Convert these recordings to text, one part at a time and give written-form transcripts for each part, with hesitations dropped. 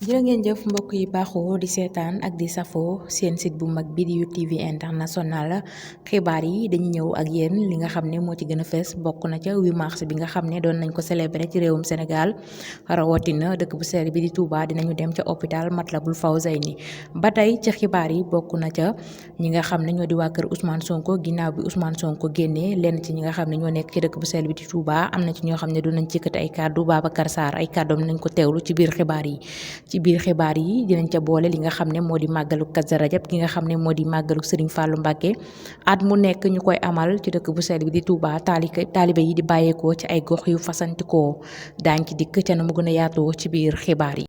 jërë ngeen jëf mbokk yi baaxoo di seetaan ak di safoo seen site bu mag bi di UTV international xibaar yi dañu ñëw ak yéen li nga xam ne moo ci gën a fees bokk na ca 8 mars bi nga xam ne doon nañ ko célébrer ci réewum Sénégal rawatina dëkk bu sell bi di Touba dinañu dem ca hôpital Matlaboul Fawzayni ba tey ci xibaar yi bokk na ca ñi nga xam ne ñoo di waa kër Ousmane Sonko ginnaaw bi Ousmane Sonko génnee lenn ci ñi nga xam ne ñoo nekk ci dëkk bu sell bi di Touba am na ci ñoo xam ne doon nañ ci yëkkati ay kàddu Babacar Sarr ay kàddoom nañ ko teewlu ci biir xibaar yi. ci biir xibaar yi dinañ ca boole li nga xam ne moo di màggalu Kazu Rajab gi nga xam ne moo di màggalu Serigne Fallou Mbacké at mu nekk ñu koy amal ci dëkk bu sell bi di Touba taalibe yi di bàyyeekoo ci ay gox yu fasantikoo daañ ci dikk ca na mu gën a yaatoo ci biir xibaar yi.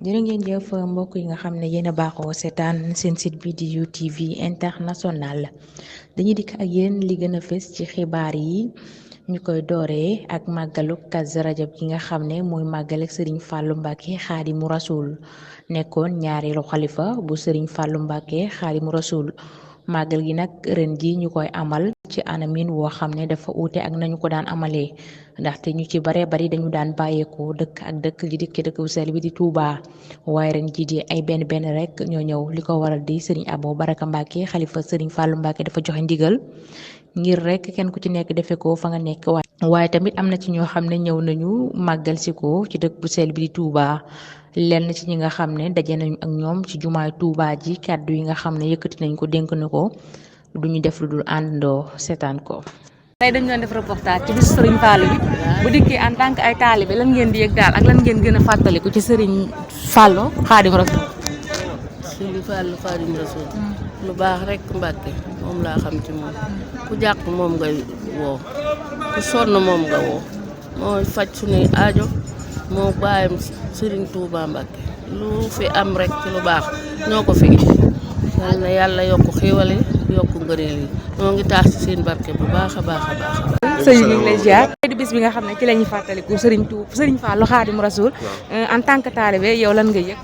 jërë ngeen jëf mbokk yi nga xam ne yéen a baaxoo seetaan seen site bi di UTV international dañuy dikk ak yéen li gën a fës ci xibaar yi ñu koy dooree ak màggalu Kazu Rajab gi nga xam ne mooy màggal ak Serigne Fallou Mbacké Xaadimu Rasuul nekkoon ñaareelu xalifa bu Serigne Fallou Mbacké Xaadimu Rasuul màggal gi nag ren ji ñu koy amal ci anamin woo xam ne dafa uute ak nañu ko daan amalee ndaxte ñu ci bare bari dañu daan bàyyeekoo dëkk ak dëkk ji dikki dëkk bu sell bi di Touba waaye ren ji di ay benn rek ñoo ñëw li ko waral di Serigne Abo Baraka Mbacké xalifa Serigne Fallou Mbacké dafa joxe ndigal ngir rek kenn ku ci nekk defe ko fa nga nekk waaye tamit am na ci ñoo xam ne ñëw nañu màggal si ko ci dëkk bu sell bi di Touba lenn ci ñi nga xam ne daje nañu ak ñoom ci jumaay Touba ji kàddu yi nga xam ne yëkkati nañ ko dénk na ko duñu def lu dul àndandoo seetaan ko. tey dañu doon def reportage ci bisu Serigne Fallou bi bu dikkee en tant que ay taalibe lan ngeen di yëg daal ak lan ngeen gën a fàttaliku ci Serigne Fallou Xaadimu Rasuul. Serigne Fallou Xaadimu Rasuul lu baax rek Mbàkke moom laa xam ci moom ku jàq moom ngay woo ku sonn moom nga woo mooy faj suñuy aajo moo bàyyam Serigne Touba Mbàkke lu fi am rek ci lu baax ñoo ko fi indi yal na yàlla yokk xéewale yokk ngëneel yi ñoo ngi tax ci seen barke bu baax a baax a baax. sëñ bi ñu ngi lay ziar. di bis bi nga xam ne ci la ñuy fàttaliku Serigne Fallou Xaadimu Rasuul en tant que taalibe yow lan nga yëg.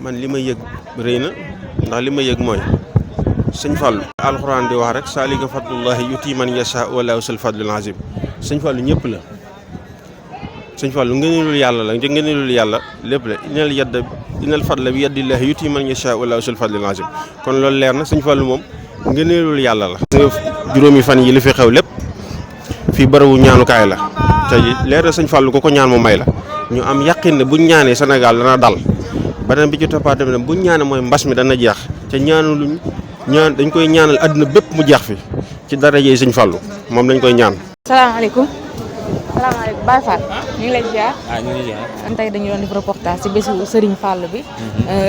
man li ma yëg rëy na ndax li ma yëg mooy sëñ Fallou. alxuraan di wax rek saalika fadlullahi yuti man yasha wallaahu sul fadlul azim sëñ Fallou ñëpp la sëñ Fallou ngëneelul yàlla la ngëneelul yàlla lépp la inal fadla bi yadillahi yuti man yasha wallaahu sul fadlul azim kon loolu leer na sëñ Fallou moom ngëneelul yàlla la. juróomi fan yi li fi xew lépp fii barabu ñaanukaay la te leer na sëñ Fallou ko ñaan mu may la ñu am yàqin ne buñ ñaanee Sénégal dana dal beneen bi ci toppaat tamit buñ ñaanee mooy mbas mi dana jeex te ñaanaluñ dañ koy ñaanal àdduna bépp mu jeex fi ci daraja yi sëñ Fallou moom lañ koy ñaan. salaamaaleykum. Baye Fall ñu ngi lay ziar. ñu ngi ziar. tey dañu doon def reportage ci bésu Serigne Fallou bi.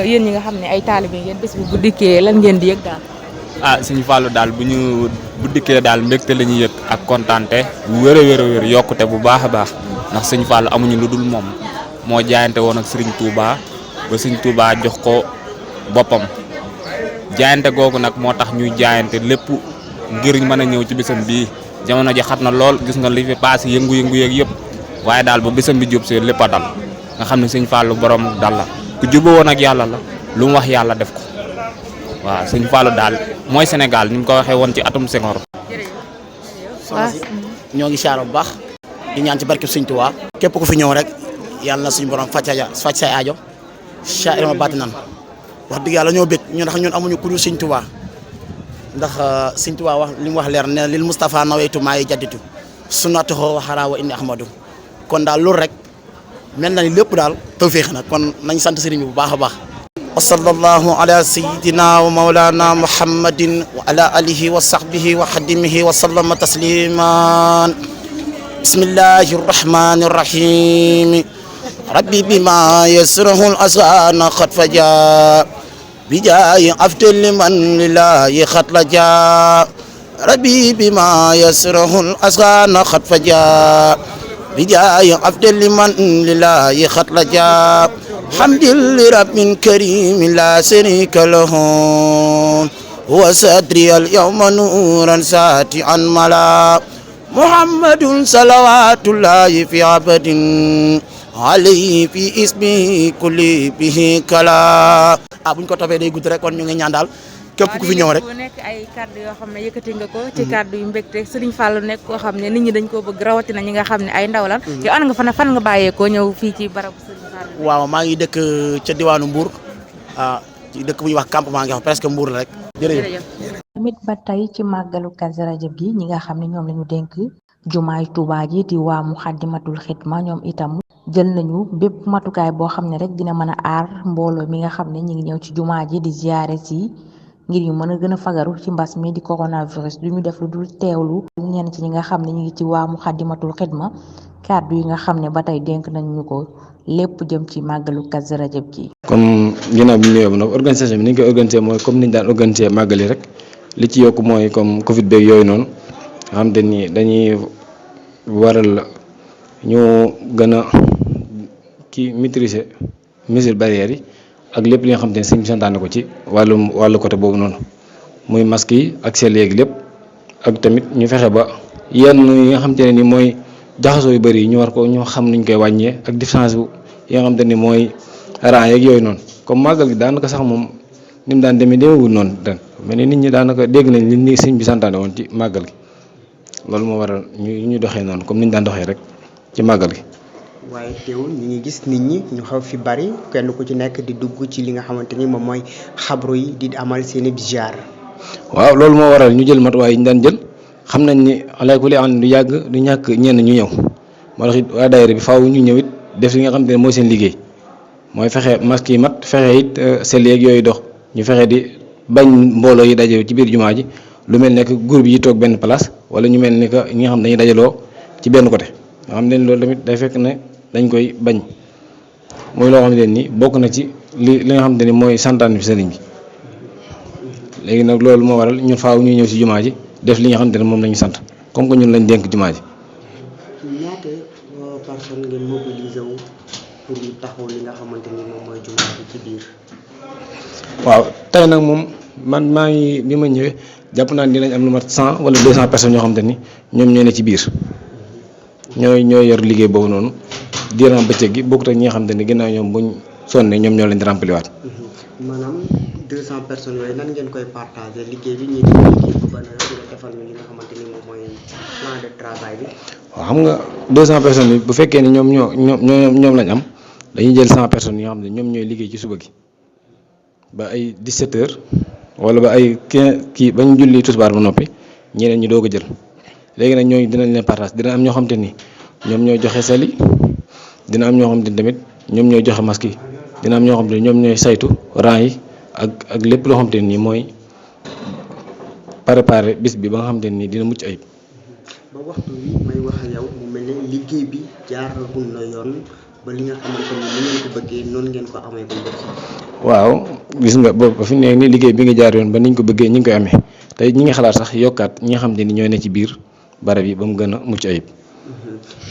yéen ñi nga xam ne ay taalibe ngeen bés bi bu dikkee lan ngeen di yëg daal. Serigne Fallou daal bu dikkee daal mbégte la ñuy yëg ak kontaante bu wér a wér yokkute bu baax a baax ndax Serigne Fallou amuñu lu dul moom moo jaayante woon ak Serigne Touba ba Serigne Touba jox ko boppam jaayante googu nag moo tax ñuy jaayante lépp ngir mën a ñëw ci bisam bii jamono ji xat na lool gis nga li fi passé yëngu-yëngu yeeg yëpp waaye daal ba bisam bi jub see lépp a dal nga xam ne Serigne Fallou borom dal la ku juboo woon ak yàlla la lu mu wax yàlla def ko waaw Serigne Fallou daal mooy Sénégal ni mu ko waxee woon ci atum Senghor. ñoo ngi siyaar bu baax di ñaan ci barke Serigne Touba képp ku fi ñëw rek yàlla na suñu borom faj say aajo sa irama baati nan wax dëgg yàlla ñoo bég ndax ñun amuñu ku dul Serigne Touba ndax Serigne Touba wax li mu wax leer ne lil Moustapha nawaytu maa yi jadditu sunnatuhu wa xaraa wa inni ahmadu kon daal loolu rek mel na ni lépp daal tawféex na kon nañ sant Serigne bi bu baax a baax. wa sallallahu ala sayyidina wa mawlana muhammadin wa ala alihi wa sahbihi wa xadimihi wa sallama tasliman bismillahi rahmani rahim rabbi bima yasrahu al-asana qad faja bijaayi afdal man lillahi qad laja rabbi bima yasrahu al-asana qad faja bijaayi afdal man lillahi qad laja hamdil rabbin karim la sharika lahu huwa sadri al-yawma nuran sati'an mala muhammadun salawatullahi fi abadin ali fi ismi kulli bihi kala buñ ko toppee day gudd rek kon ñu ngi ñaan daal képp ku fi ñëw rek bu nekk ay kàddu yoo xam ne yëkkati nga ko ci kàddu yu mbégte Serigne Fallou nekk koo xam ne nit ñi dañ koo bëgg rawatina ñi nga xam ne ay ndaw lan yow ana nga fan nga bàyyeekoo ñëw fii ci barabu Serigne Fallou. waaw maa ngi dëkk ca diwaanu Mbour ci dëkk bu ñuy wax campement ngi wax presque Mbour la rek jërëjëf. tamit ba tey ci màggalu Kazu Rajab gi ñi nga xam ne ñoom la ñu dénk jumaay Touba ji di waa Muxaddamatul Xidma ñoom itam jël nañu bépp matukaay boo xam ne rek dina mën a aar mbooloo mi nga xam ne ñi ngi ñëw ci jumaa ji di ziyaare si ngir ñu mën a gën a fagaru ci mbas mi di coronavirus du ñu def lu dul teewlu ñenn ci ñi nga xam ne ñu ngi ci waa Muxaddamatul Xidma kàddu yi nga xam ne ba tey dénk nañ ñu ko lépp jëm ci màggalu Kazu Rajab gi. comme ginnaaw bi ñu ñëwee ba nag organisation bi ni ñu koy organisé mooy comme ni ñu daan organisé màggal yi rek li ci yokk mooy comme Covid beeg yooyu noonu nga xam te ni dañuy waral ñu gën a maîtriser mesures barrières yi ak lépp li nga xam te ne sëñ bi santaane ko ci wàllu côté boobu noonu muy masque yi ak sel yeeg lépp ak tamit ñu fexe ba yenn yi nga xam te ne ni mooy jaxasoo yu bëri yi ñu war ko ñu xam nuñ koy wàññee ak distance yi nga xam te ni mooy rang yeeg yooyu noonu comme màggal gi daanaka sax moom ni mu daan demeewul noonu ren mais nit ñi daanaka dégg nañ li sëñ bi santaane woon ci màggal gi loolu moo waral ñu doxee noonu comme ni ñu daan doxee rek ci màggal gi. waaye teewul ñu ngi gis nit ñi ñu xaw fi bari kenn ku ci nekk di dugg ci li nga xamante ni moom mooy xabru yi di amal seen i ziar. waaw loolu moo waral ñu jël matuwaay yi ñu daan jël xam nañ ni alay ku li an du yàgg du ñàkk ñenn ñu ñëw moo tax it waa daayira bi faaw ñu ñëw it def li nga xam te ne mooy seen liggéey mooy fexe masque yi mat fexe it sel yeeg yooyu dox ñu fexe di bañ mbooloo yi daje ci biir jumaa ji lu mel ne que groupe yi toog benn place wala ñu mel ni que ñi nga xam dañuy dajaloo ci benn côté nga xam ne loolu tamit day fekk ne dañ koy bañ mooy loo xam ne ni bokk na ci li nga xam te ni mooy santaan fi sëriñ bi léegi nag loolu moo waral ñun faaw ñuy ñëw si jumaa ji def li nga xam te ne moom la ñu sant comme que ñun lañ dénk jumaa ji. ñaata personne ngeen mobilisé wu pour ñu taxaw li nga xamante ni moom mooy jumaa ji ci biir. waaw tey nag moom man maa ngi bi ma ñëwee jàpp naa ni dinañ am lu mat 100 wala 200 personnes ñoo xam te ni ñoom ñoo ne ci biir ñoo yor liggéey boobu noonu diiran bëccëg gi bokkut ak ñi nga xam te ni ginnaaw ñoom buñ sonnee ñoom ñoo leen di rempli waat. maanaam 200 personnes yooyu nan ngeen koy partagé liggéey bi ñii di liggéey ba defal ñu li nga xamante ni moom mooy plan de travail bi. waaw xam nga 200 personnes yi bu fekkee ni ñoom lañ am dañuy jël 100 personnes yoo xam ne ñoom ñooy liggéey ci suba gi ba ay 17h wala ba ay 15 kii ba ñu julli tisbaar ba noppi ñeneen ñi doog a jël léegi nag ñooñu dinañ leen partage dina am ñoo xam te ni ñoom ñooy joxe sel yi dina am ñoo xam te ni tamit ñoom ñooy joxe masque yi dina am ñoo xam te ni ñoom ñooy saytu rang yi ak lépp loo xam te ni mooy préparer bis bi ba nga xam te ni dina mucc ayib. ba waxtu wi may wax ak yow mu mel ne liggéey bi jaaragum na yoon ba li nga xamante ni ni ngeen ko bëggee noonu ngeen ko amee ba léegi. waaw gis nga boobu ba fi nekk ni liggéey bi nga jaar yoon ba niñ ko bëggee ñi ngi koy amee tey ñi ngi xalaat sax yokkaat ñi nga xam te ni ñooy ne ci biir barab yi ba mu gën a mucc ayib.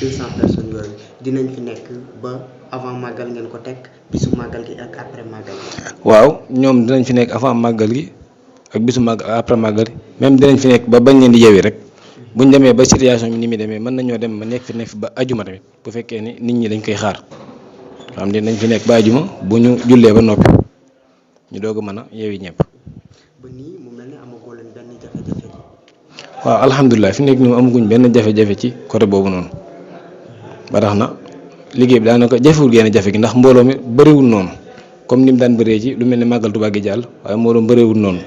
200 personnes yooyu dinañ fi nekk ba avant màggal ngeen ko teg bisu màggal gi ak après màggal gi. waaw ñoom dinañ fi nekk avant màggal gi ak bisu màggal après màggal gi même dinañ fi nekk ba bañ leen di yeewi rek buñ demee ba situation bi ni muy demee mën nañoo dem ba nekk fi ba ajuma tamit bu fekkee ni nit ñi dañ koy xaar xam ne dañ fi nekk ba ajuma bu ñu jullee ba noppi ñu doog a mën a yeewi ñëpp. ba nii mu mel ne amagoo leen benn jafe-jafe. waaw alhamdulilah fi nekk ni amaguñ benn jafe-jafe ci côté boobu noonu ba tax na liggéey bi daanaka jafewul génn jafe gi ndax mbooloo mi bëriwul noonu comme ni mu daan bëree ci lu mel ne màggal Tuubaa gi jàll waaye mbooloo bëriwul noonu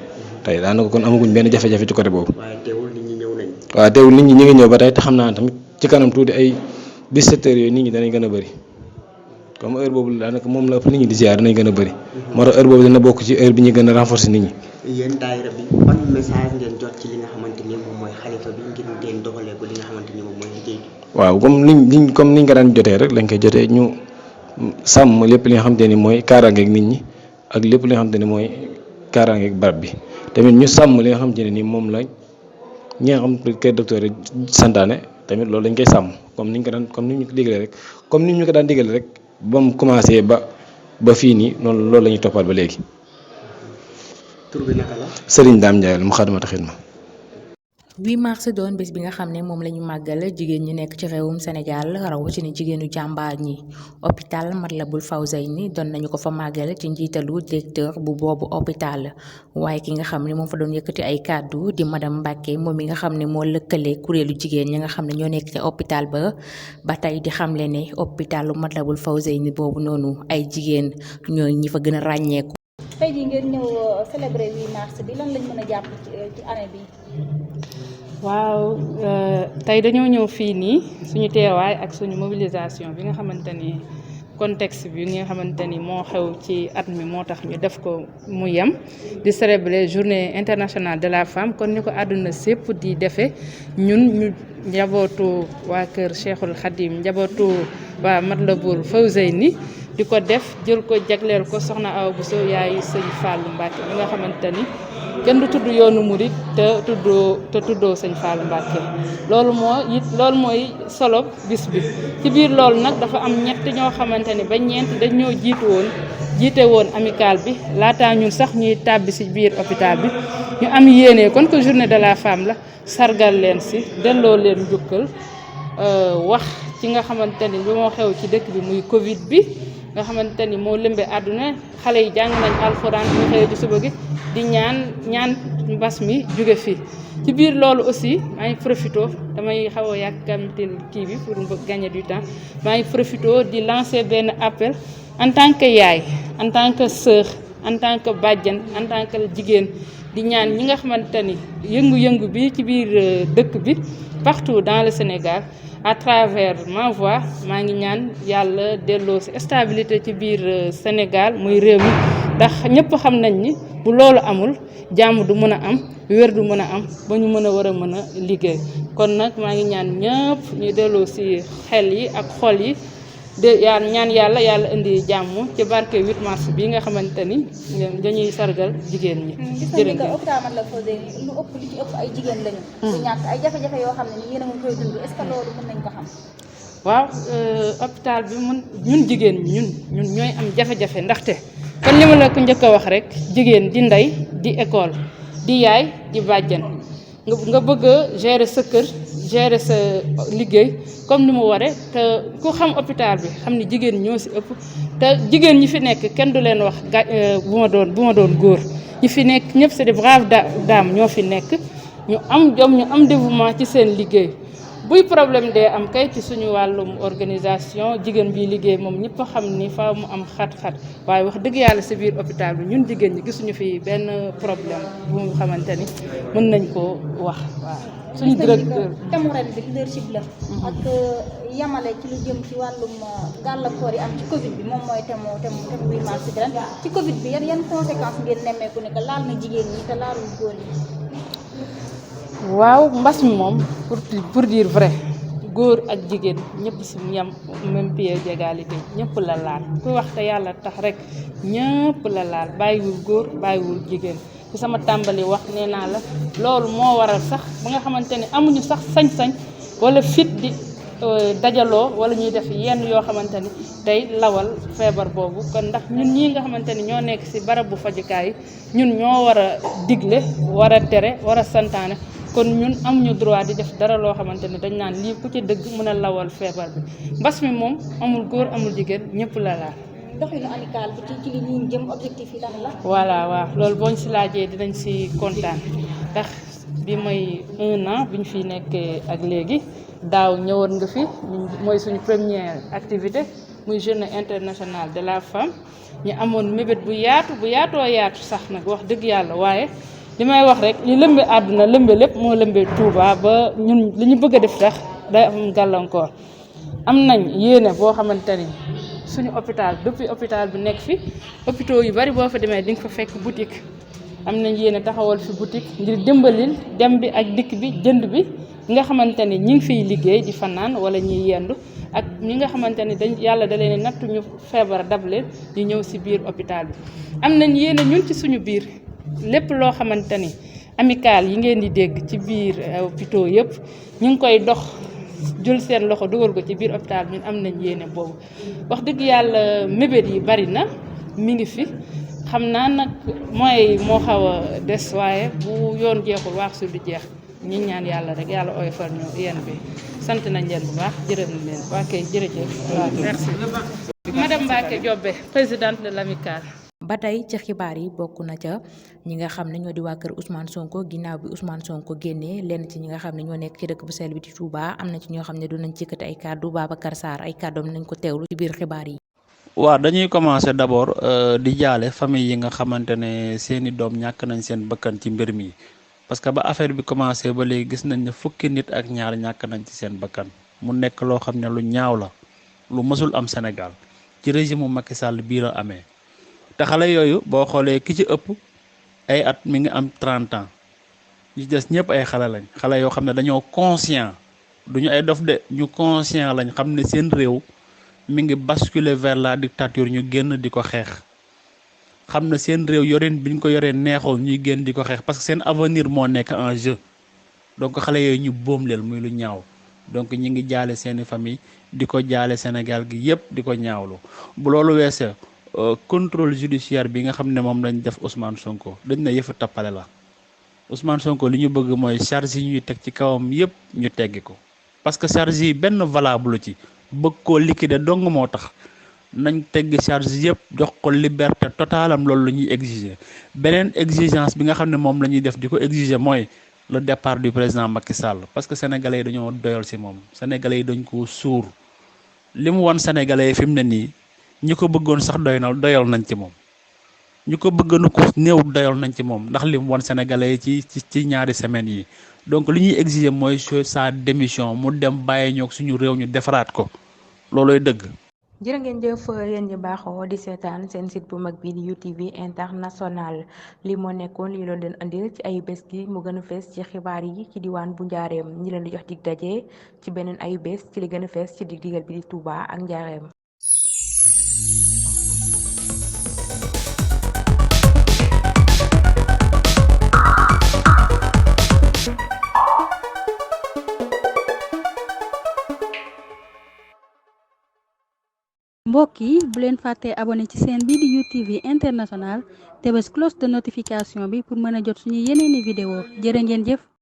tey daanaka kon amaguñ benn jafe-jafe ci côté boobu. waaye teewul nit ñi ñëw nañ. waaw teewul nit ñi ñu ngi ñëw ba tey te xam naa tamit ci kanam tuuti ay 17 heures yooyu nit ñi danañ gën a bëri comme heure boobu daanaka moom la ëpp nit ñi di ziar danañ gën a bëri moo tax heure boobu dina bokk ci heure bi ñu gën a renforcer nit ñi. yéen daayira bi ban message ngeen jot ci li nga xamante ni moom mooy xalifa bi ngir ngeen doxalee ko li nga xamante ni moom mooy liggéey bi. waaw comme niñ ko daan jotee rek lañ koy jotee ñu sàmm lépp li nga xamante ni mooy kaaraangeeg nit ñi ak lépp li nga xamante ni mooy kaaraangeeg barab bi tamit ñu sàmm li nga xamante ne ni moom la ñi nga xam kër docteur yi santaane tamit loolu dañ koy sàmm comme ni ñu ko digalee rek comme ni ñu ko daan digalee rek ba mu commencé ba fii nii noonu loolu la ñuy toppaat ba léegi. tur bi naka la. Serigne Dame Ndiaye Moukhaddamatoul Khidma. 8 mars doon bés bi nga xam ne moom la ñu màggal jigéen ñi nekk ci réewum Sénégal rawatina jigéenu jàmbaar ñi hôpital Matlaboul Fawzayni doon nañu ko fa màggal ci njiitalu directeur bu boobu hôpital waaye ki nga xam ne moom fa doon yëkkati ay kàddu di madame Mbacke moom mi nga xam ne moo lëkkale kuréelu jigéen ñi nga xam ne ñoo nekk ci hôpital ba tey di xamle ne hôpitalu Matlaboul Fawzayni boobu noonu ay jigéen ñooy ñi fa gën a ràññeeku. tey jii ngeen ñëw célébrer 8 mars bi lan lañ mën a jàpp ci année bi. waaw tey dañoo ñëw fii nii suñu teewaay ak suñu mobilisation bi nga xamante ni contexte bi nga xamante ni moo xew ci at mi moo tax ñu def ko mu yem di célébrer journée internationale de la femme kon ni ko àdduna sépp di defee ñun ñu njabootu waa kër Cheikhul Khadim njabootu waa Matlaboul Fawzayni di ko def jël ko jagleel ko soxna Awa Bousso yaayu sëñ Fallou Mbacke mi nga xamante ni kenn du tudd yoonu murit te tuddoo sëñ Fallou Mbacke loolu mooy solo bis bi ci biir loolu nag dafa am ñett ñoo xamante ni ba ñeent dañ ñoo jiite woon amical bi laataa ñun sax ñuy tàbbi ci biir hôpital bi ñu am yéene kon que journée de la femme la sargal leen ci delloo leen njukkal wax ci nga xamante ni bi moo xew ci dëkk bi muy Covid bi nga xamante ni moo lëmbe àdduna xale yi jàng nañ alxuraan ñu xëyee ci suba gi di ñaan mbas mi jóge fii ci biir loolu aussi maa ngi profito damay xaw a yàkkamtil kii bi pour gagner du temps maa ngi profito di lancer benn appel en tant que yaay en tant que sœur en tant que bàjjan en tant que jigéen di ñaan ñi nga xamante ni yëngu-yëngu bi ci biir dëkk bi partout dans le Sénégal à travers ma voix maa ngi ñaan yàlla delloo ci stabilité ci biir Sénégal muy réew mi ndax ñëpp xam nañ ni bu loolu amul jàmm du mën a am wér du mën a am ba ñu mën a mën a liggéey kon nag maa ngi ñaan ñëpp ñu delloo ci xel yi ak xol yi ñaan yàlla indi jàmm ci barke 8 mars bi nga xamante ni dañuy sargal jigéen ñi. jërëjëf gis nañu que hôpital Matlaboul Fawzayni li ci ëpp ay jigéen lañu. du ñàkk ay jafe-jafe yoo xam ne ni yéen a ngi koy dund est-ce que loolu mën nañ ko xam. waaw hôpital bi ñun jigéen ñi ñun ñooy am jafe-jafe ndaxte kon li ma la ko njëkk a wax rek jigéen di ndey di école di yaay di bàjjan nga bëgg a gérer sa kër gérer sa liggéey comme ni mu waree te ku xam hôpital bi xam ni jigéen ñoo ci ëpp te jigéen ñi fi nekk kenn du leen wax bu ma doon góor ñi fi nekk ñëpp c'est des braves dames ñoo fi nekk ñu am jom ñu am dévouement ci seen liggéey buy problème dee am kay ci suñu wàllum organisation jigéen bi liggéey moom ñëpp xam ni fa mu am xat-xat waaye wax dëgg yàlla ci biir hôpital bi ñun jigéen ñi gisuñu fi benn problème bu mu xamante ni mën nañ koo wax waaw. suñu directeur thème ren bi leadership la. ak yamale ci lu jëm ci wàllum gàllankoor yi am ci Covid bi moom mooy thème 8 mars bi ren ci Covid bi yan conséquences ngeen nemmeeku ne que laal na jigéen ñi te laalul góor ñi. waaw mbas mi moom pour dire vrai góor ak jigéen ñëpp ci yam même pied d'égalité ñëpp la laal ku wax te yàlla tax rek ñëpp la laal bàyyiwul góor bàyyiwul jigéen ci sama tàmbali wax nee naa la loolu moo waral sax ba nga xamante ne amuñu sax sañ-sañ wala fit di dajaloo wala ñuy def yenn yoo xamante ni day lawal feebar boobu kon ndax ñun ñii nga xamante ni ñoo nekk ci barab bu fajukaay yi ñun ñoo war a digle war a tere war a santaane kon ñun amuñu droit di def dara loo xamante ni dañ naan lii ku ci dëgg mën a lawal feebar bi mbas mi moom amul góor amul jigéen ñëpp la laal. doxinu amical bi ci li ñu jëm objectif yi lan la. voilà waaw loolu boo ñu ci laajee dinañ ci kontaan ndax bi mooy 1 an bi ñu fi nekkee ak léegi daaw ñëwoon nga fi mooy suñu première activité muy journée internationale de la femme ñu amoon mébét bu yaatoo sax nag wax dëgg yàlla waaye. li may wax rek li lëmbe àdduna lëmbe lépp moo lëmbe Touba ba ñun li ñu bëgg a def tax day am gàllankoor am nañ yéene boo xamante ni suñu hôpital depuis hôpital bi nekk fi hôpitaux yu bari boo fa demee di nga fa fekk boutique am nañ yéene taxawal fi boutique ngir dimbalil dem bi ak dikk bi jënd bi nga xamante ni ñi ngi fiy liggéey di fanaan wala ñuy yendu ak ñi nga xamante ni yàlla da leen nattu ñu feebar dab leen di ñëw ci biir hôpital bi am nañ yéene ñun ci suñu biir lépp loo xamante ni amical yi ngeen di dégg ci biir hôpitaux yëpp ñu ngi koy dox jël seen loxo dugal ko ci biir hôpital ñun am nañ yéene boobu wax dëgg yàlla mébét yi bari na mi ngi fi xam naa nag mooy moo xaw a des waaye bu yoon jeexul waax su du jeex ñi ñaan yàlla rek yàlla oyofal ñu yéen bi sant nañ leen bu baax jërëm nañ leen waa kay jërëjëf waaw merci madame Mbacke Diobé présidente de l'amicale. ba tey ci xibaar yi bokk na ca ñi nga xam ne ñoo di waa kër Ousmane Sonko ginnaaw bi Ousmane Sonko génnee lenn ci ñi nga xam ne ñoo nekk ci dëkk bu sell bi di Touba am na ci ñoo xam ne doon nañ ci yëkkati ay kàddu Babacar Sarr ay kàddoom nañ ko teewlu ci biir xibaar yi. waaw dañuy commencer d'abord di jaale famille yi nga xamante ne seeni doom ñàkk nañ seen bakkan ci mbir mi parce que ba affaire bi commencé ba léegi gis nañ ne fukki nit ak ñaar ñàkk nañ ci seen bakkan mu nekk loo xam ne lu ñaaw la lu mësul am Sénégal ci régime Macky Sall bii la amee. te xale yooyu boo xoolee ki ci ëpp ay at mi ngi am 30 ans ñu des ñëpp ay xale lañ xale yoo xam ne dañoo conscient duñu ay dof de ñu conscient lañ xam ne seen réew mi ngi basculer vers la dictature ñu génn di ko xeex xam ne seen réew yoreen bi ñu ko yoree neexul ñuy génn di ko xeex parce que seen avenir moo nekk en jeu donc xale yooyu ñu boom leen muy lu ñaaw donc ñi ngi jaale seeni famille di ko jaale Sénégal gi yëpp di ko ñaawlu bu loolu weesee contrôle judiciaire bi nga xam ne moom lañ def Ousmane Sonko dañ na yëfu tappale la Ousmane Sonko li ñu bëgg mooy charge yi ñuy teg ci kawam yëpp ñu teggi ko parce que charge yi benn valable ci bëgg koo liquider dong moo tax nañ teggi charge yëpp jox ko liberté totale am loolu la ñuy exiger beneen exigence bi nga xam ne moom la ñuy def di ko exiger mooy le départ du président Macky Sall parce que sénégalais yi dañoo doyal ci moom sénégalais yi dañ ko suur li mu wan sénégalais yi fi mu ne nii ñi ko bëggoon sax doyal nañ ci moom ñu ko bëggoon ko néew doyal nañ ci moom ndax li mu wan sénégalais yi ci ñaari semaines yi donc li ñuy exiger mooy sa démission mu dem bàyyi ñoog suñu réew ñu defaraat ko looloy dëgg. jërë ngeen jëf yéen ñi baaxoo di seetaan seen site bu mag bi di UTV international li moo nekkoon li loon leen andil ci ayu bés gi mu gën a fees ci xibaar yi ci diwaan bu njaareem ñi leen di jox dig daje ci beneen ayu bés ci li gën a fees ci digal bi di Touba ak njaareem. mbokk yi bu leen fàttee abonné ci chaîne bi di UTV international te bés cloche de notification bi pour mën a jot suñu yeneeni vidéo jërë ngeen jëf